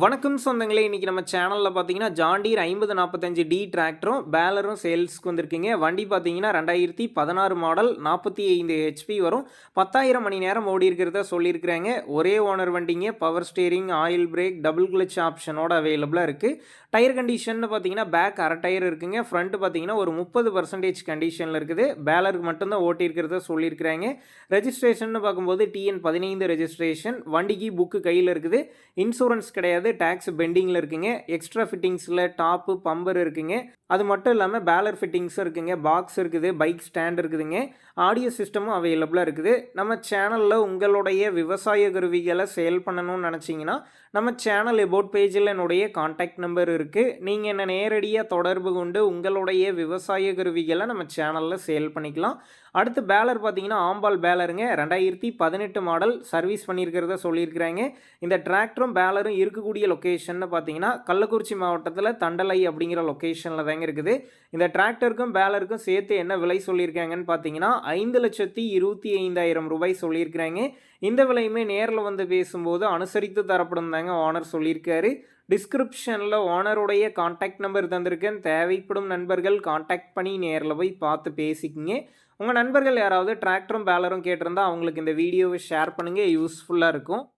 வணக்கம் சொந்தங்களே, இன்னைக்கு நம்ம சேனல்ல பார்த்தீங்கன்னா, ஜான் டீர் 5045D டிராக்டரும், பேலரும் சேல்ஸ்க்கு வந்திருக்குங்க. வண்டி பார்த்தீங்கன்னா 2016 மாடல் 45 ஹெச்பி வரும். 10,000 மணி நேரம் ஓடி இருக்கிறதா சொல்லியிருக்கிறாங்க. ஒரே ஓனர் வண்டிங்க. Power steering, oil brake, double clutch ஆப்ஷனோட அவைலபிளாக இருக்குது. டயர் கண்டிஷன் பார்த்தீங்கன்னா பேக் அரை டயர் இருக்குங்க. ஃப்ரண்ட் பார்த்தீங்கன்னா ஒரு 30% கண்டிஷனில் இருக்குது. பேலருக்கு மட்டும்தான் ஓட்டி இருக்கிறதா சொல்லியிருக்கிறாங்க. ரெஜிஸ்ட்ரேஷன் பார்க்கும்போது TN15 ரெஜிஸ்ட்ரேஷன். வண்டிக்கு புக்கு கையில் இருக்குது. இன்சூரன்ஸ் கிடையாது. டாக்ஸ் பெண்டிங்கில் இருக்குங்க. எக்ஸ்ட்ரா ஃபிட்டிங்ஸில் டாப்பு பம்பர் இருக்குங்க. அது மட்டும் இல்லாமல் பேலர் ஃபிட்டிங்ஸும் இருக்குங்க. பாக்ஸ் இருக்குது, பைக் ஸ்டாண்ட் இருக்குதுங்க. ஆடியோ சிஸ்டமும் அவைலபிளாக இருக்குது. நம்ம சேனலில் உங்களுடைய விவசாய கருவிகளை சேல் பண்ணணும்னு நினச்சிங்கன்னா, நம்ம சேனல் எபோட் பேஜில் என்னுடைய கான்டாக்ட் நம்பர் இருக்குது. நீங்கள் என்ன நேரடியாக தொடர்பு கொண்டு உங்களுடைய விவசாய கருவிகளை நம்ம சேனலில் சேல் பண்ணிக்கலாம். அடுத்து பேலர் பார்த்தீங்கன்னா ஆம்பால் பேலருங்க. 2018 மாடல் சர்வீஸ் பண்ணியிருக்கிறத சொல்லியிருக்கிறாங்க. இந்த டிராக்டரும் பேலரும் இருக்கக்கூடிய லொக்கேஷன் பார்த்தீங்கன்னா கள்ளக்குறிச்சி மாவட்டத்தில் தண்டலை அப்படிங்கிற லொக்கேஷனில் தாங்க இருக்குது. இந்த டிராக்டருக்கும் பேலருக்கும் சேர்த்து என்ன விலை சொல்லியிருக்காங்கன்னு பார்த்தீங்கன்னா 5,25,000 ரூபாய் சொல்லியிருக்கிறாங்க. இந்த விலையுமே நேரில் வந்து பேசும்போது அனுசரித்து தரப்படும் தாங்க ஓனர் சொல்லியிருக்காரு. டிஸ்கிரிப்ஷனில் ஓனருடைய கான்டாக்ட் நம்பர் தந்திருக்கேன். தேவைப்படும் நண்பர்கள் கான்டாக்ட் பண்ணி நேரில் போய் பார்த்து பேசிக்கிங்க. உங்கள் நண்பர்கள் யாராவது டிராக்டரும் பேலரும் கேட்டிருந்தா அவங்களுக்கு இந்த வீடியோவை ஷேர் பண்ணுங்கள். யூஸ்ஃபுல்லாக இருக்கும்.